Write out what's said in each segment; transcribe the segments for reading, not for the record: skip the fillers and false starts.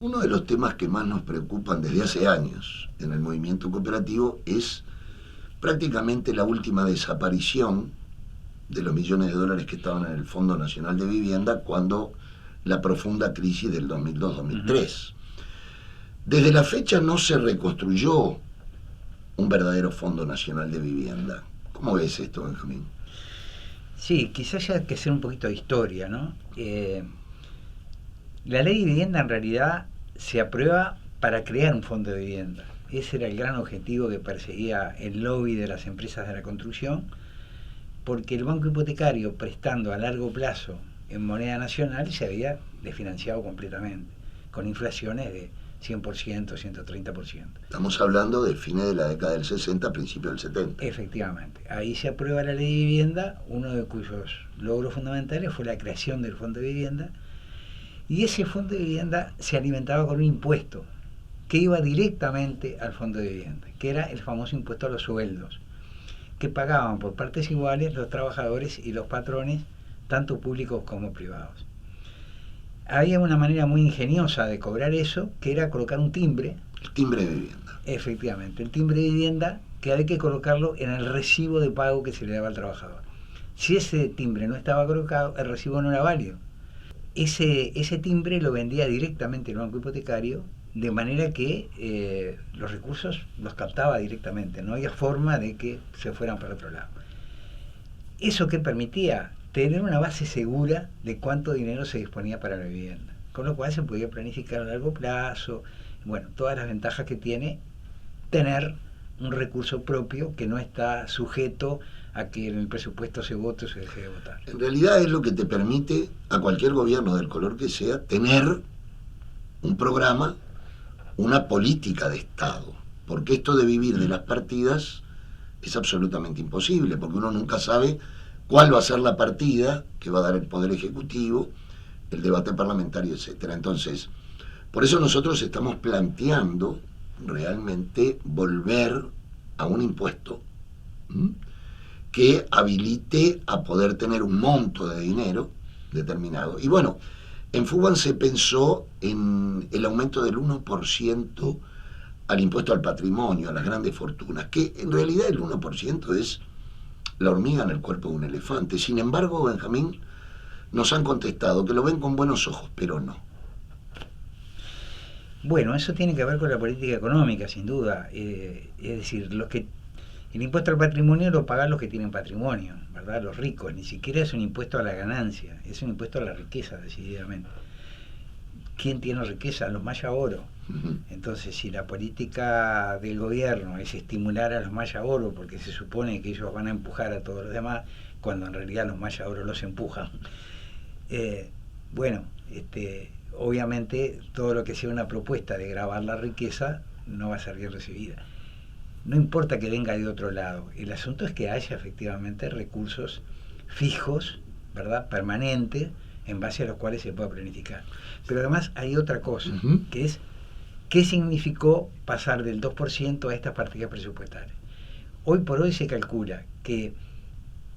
Uno de los temas que más nos preocupan desde hace años en el movimiento cooperativo es prácticamente la última desaparición de los millones de dólares que estaban en el Fondo Nacional de Vivienda cuando la profunda crisis del 2002-2003. Desde la fecha no se reconstruyó un verdadero Fondo Nacional de Vivienda. ¿Cómo ves esto, Benjamín? Sí, quizás haya que hacer un poquito de historia, ¿no? La ley de vivienda en realidad se aprueba para crear un fondo de vivienda. Ese era el gran objetivo que perseguía el lobby de las empresas de la construcción, porque el banco hipotecario, prestando a largo plazo en moneda nacional, se había desfinanciado completamente, con inflaciones de 100%, 130%. Estamos hablando del fines de la década del 60, principios del 70. Efectivamente, ahí se aprueba la ley de vivienda, uno de cuyos logros fundamentales fue la creación del fondo de vivienda, y ese fondo de vivienda se alimentaba con un impuesto que iba directamente al fondo de vivienda, que era el famoso impuesto a los sueldos, que pagaban por partes iguales los trabajadores y los patrones, tanto públicos como privados. Había una manera muy ingeniosa de cobrar eso, que era colocar un timbre. El timbre de vivienda. Efectivamente, el timbre de vivienda que había que colocarlo en el recibo de pago que se le daba al trabajador. Si ese timbre no estaba colocado, el recibo no era válido. Ese timbre lo vendía directamente el banco hipotecario, de manera que los recursos los captaba directamente, no había forma de que se fueran para otro lado. Eso que permitía tener una base segura de cuánto dinero se disponía para la vivienda, con lo cual se podía planificar a largo plazo, bueno, todas las ventajas que tiene tener un recurso propio que no está sujeto a que en el presupuesto se vote o se deje de votar. En realidad es lo que te permite a cualquier gobierno del color que sea tener un programa, una política de Estado, porque esto de vivir de las partidas es absolutamente imposible, porque uno nunca sabe cuál va a ser la partida que va a dar el Poder Ejecutivo, el debate parlamentario, etcétera. Entonces, por eso nosotros estamos planteando realmente volver a un impuesto que habilite a poder tener un monto de dinero determinado. Y bueno, en Fuban se pensó en el aumento del 1% al impuesto al patrimonio, a las grandes fortunas, que en realidad el 1% es la hormiga en el cuerpo de un elefante. Sin embargo, Benjamín, nos han contestado que lo ven con buenos ojos, pero no. Bueno, eso tiene que ver con la política económica, sin duda. Es decir, el impuesto al patrimonio lo pagan los que tienen patrimonio, ¿verdad? Los ricos. Ni siquiera es un impuesto a la ganancia, es un impuesto a la riqueza, decididamente. ¿Quién tiene riqueza? Los maya oro. Entonces, si la política del gobierno es estimular a los maya oro, porque se supone que ellos van a empujar a todos los demás, cuando en realidad los maya oro los empujan, bueno, obviamente todo lo que sea una propuesta de gravar la riqueza no va a ser bien recibida. No importa que venga de otro lado, el asunto es que haya efectivamente recursos fijos, ¿verdad?, permanentes, en base a los cuales se pueda planificar. Pero además hay otra cosa, que es qué significó pasar del 2% a estas partidas presupuestarias. Hoy por hoy se calcula que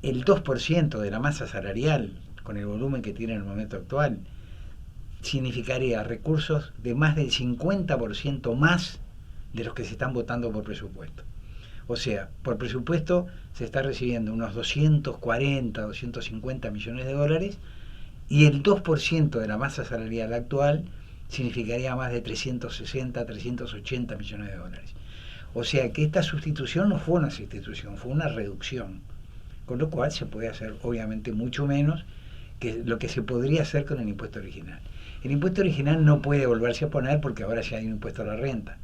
el 2% de la masa salarial, con el volumen que tiene en el momento actual, significaría recursos de más del 50% más de los que se están votando por presupuesto. O sea, por presupuesto se está recibiendo unos 240, 250 millones de dólares, y el 2% de la masa salarial actual significaría más de 360, 380 millones de dólares. O sea que esta sustitución no fue una sustitución, fue una reducción. Con lo cual se puede hacer obviamente mucho menos que lo que se podría hacer con el impuesto original. El impuesto original no puede volverse a poner porque ahora ya hay un impuesto a la renta,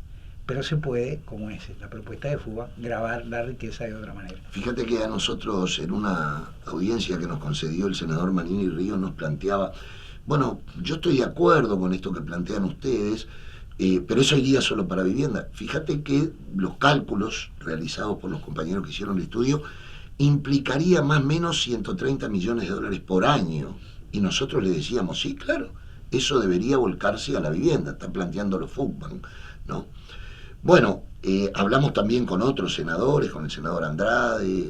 pero se puede, como es la propuesta de Fuba, gravar la riqueza de otra manera. Fíjate que a nosotros en una audiencia que nos concedió el senador Manini Ríos nos planteaba, bueno, yo estoy de acuerdo con esto que plantean ustedes, pero eso iría solo para vivienda. Fíjate que los cálculos realizados por los compañeros que hicieron el estudio implicaría más o menos 130 millones de dólares por año. Y nosotros le decíamos, sí, claro, eso debería volcarse a la vivienda, está planteando los Fugban, ¿no? Bueno, hablamos también con otros senadores, con el senador Andrade,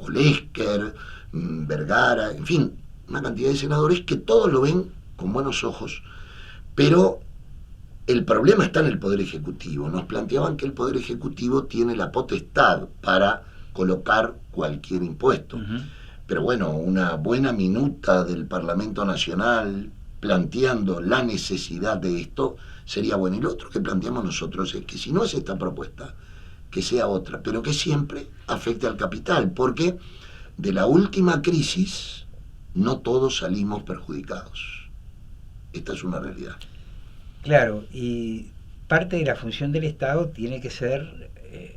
Olesker, Vergara, en fin, una cantidad de senadores que todos lo ven con buenos ojos, pero El problema está en el Poder Ejecutivo. Nos planteaban que el Poder Ejecutivo tiene la potestad para colocar cualquier impuesto. Ujú. Pero bueno, una buena minuta del Parlamento Nacional planteando la necesidad de esto sería bueno. Y lo otro que planteamos nosotros es que si no es esta propuesta, que sea otra, pero que siempre afecte al capital, porque de la última crisis no todos salimos perjudicados. Esta es una realidad. Claro, y parte de la función del Estado tiene que ser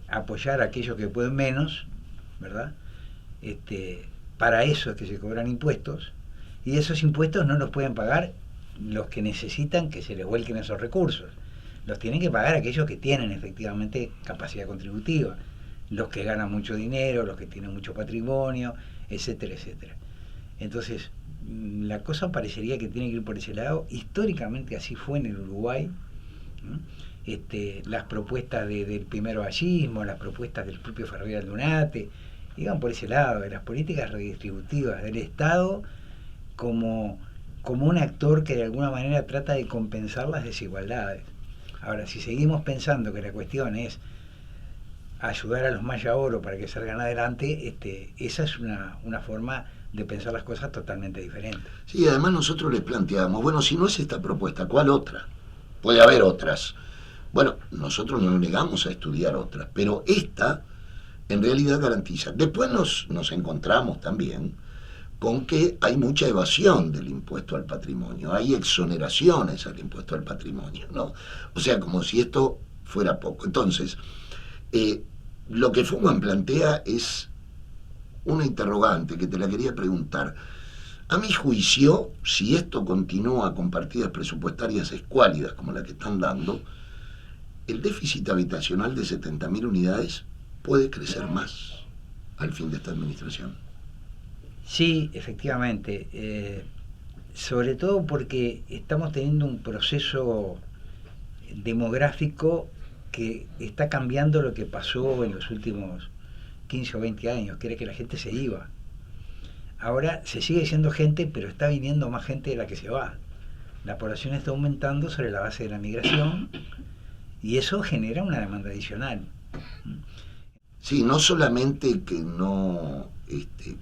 apoyar a aquellos que pueden menos, ¿verdad? Para eso es que se cobran impuestos, y esos impuestos no los pueden pagar los que necesitan que se les vuelquen esos recursos. Los tienen que pagar aquellos que tienen efectivamente capacidad contributiva, los que ganan mucho dinero, los que tienen mucho patrimonio, etcétera, etcétera. Entonces, la cosa parecería que tiene que ir por ese lado. Históricamente así fue en el Uruguay. ¿No? Las propuestas del primer vallismo, las propuestas del propio Ferroviario Aldunate, iban por ese lado, de las políticas redistributivas del Estado como un actor que de alguna manera trata de compensar las desigualdades. Ahora, si seguimos pensando que la cuestión es ayudar a los Maya Oro para que salgan adelante, esa es una forma de pensar las cosas totalmente diferente. Sí, además nosotros les planteamos, bueno, si no es esta propuesta, ¿cuál otra? Puede haber otras. Bueno, nosotros no nos negamos a estudiar otras, pero esta en realidad garantiza. Después nos encontramos también con que hay mucha evasión del impuesto al patrimonio, hay exoneraciones al impuesto al patrimonio, ¿no? O sea, como si esto fuera poco. Entonces, lo que Fugman plantea es una interrogante que te la quería preguntar. A mi juicio, si esto continúa con partidas presupuestarias escuálidas como la que están dando, el déficit habitacional de 70.000 unidades puede crecer más al fin de esta administración. Sí, efectivamente. Sobre todo porque estamos teniendo un proceso demográfico que está cambiando lo que pasó en los últimos 15 o 20 años, que era que la gente se iba. Ahora se sigue siendo gente, pero está viniendo más gente de la que se va. La población está aumentando sobre la base de la migración y eso genera una demanda adicional. Sí, no solamente que no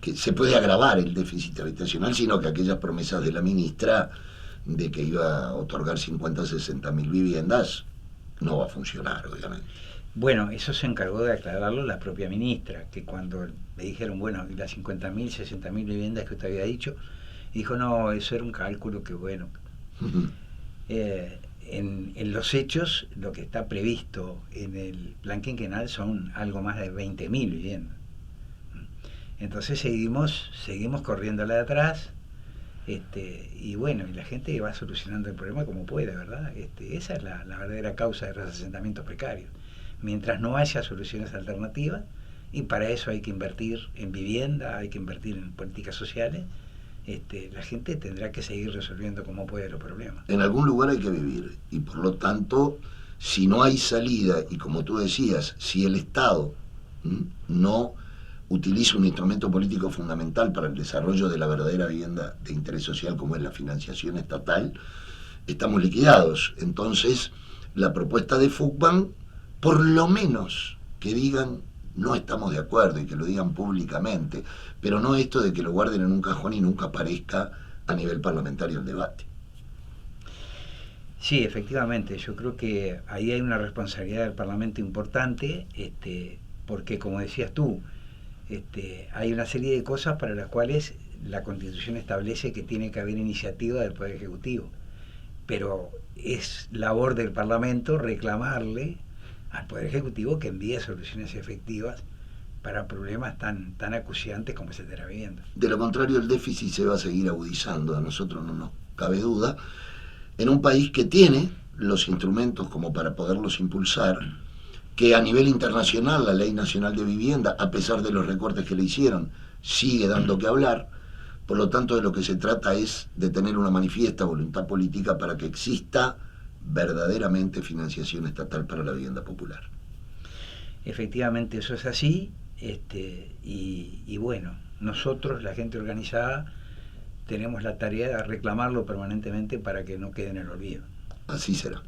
que se puede agravar el déficit habitacional, sino que aquellas promesas de la ministra de que iba a otorgar 50 o 60 mil viviendas no va a funcionar, obviamente. Bueno, eso se encargó de aclararlo la propia ministra, que cuando le dijeron, bueno, las 50.000, 60.000 viviendas que usted había dicho, dijo, no, eso era un cálculo que, bueno, en los hechos lo que está previsto en el plan quinquenal son algo más de 20.000 viviendas. Entonces seguimos corriéndole de atrás, y bueno, y la gente va solucionando el problema como puede, ¿verdad? Esa es la verdadera causa de los asentamientos precarios. Mientras no haya soluciones alternativas, y para eso hay que invertir en vivienda, hay que invertir en políticas sociales, la gente tendrá que seguir resolviendo como puede los problemas. En algún lugar hay que vivir, y por lo tanto, si no hay salida, y como tú decías, si el Estado no utiliza un instrumento político fundamental para el desarrollo de la verdadera vivienda de interés social como es la financiación estatal, estamos liquidados. Entonces, la propuesta de Fugman, por lo menos que digan no estamos de acuerdo y que lo digan públicamente, pero no esto de que lo guarden en un cajón y nunca aparezca a nivel parlamentario el debate. Sí, efectivamente, yo creo que ahí hay una responsabilidad del Parlamento importante, porque como decías tú, hay una serie de cosas para las cuales la Constitución establece que tiene que haber iniciativa del Poder Ejecutivo, pero es labor del Parlamento reclamarle al Poder Ejecutivo que envíe soluciones efectivas para problemas tan acuciantes como es el de la vivienda. De lo contrario, el déficit se va a seguir agudizando, a nosotros no nos cabe duda, en un país que tiene los instrumentos como para poderlos impulsar, que a nivel internacional la Ley Nacional de Vivienda, a pesar de los recortes que le hicieron, sigue dando que hablar. Por lo tanto, de lo que se trata es de tener una manifiesta voluntad política para que exista verdaderamente financiación estatal para la vivienda popular. Efectivamente, eso es así, y bueno, nosotros, la gente organizada, tenemos la tarea de reclamarlo permanentemente para que no quede en el olvido. Así será.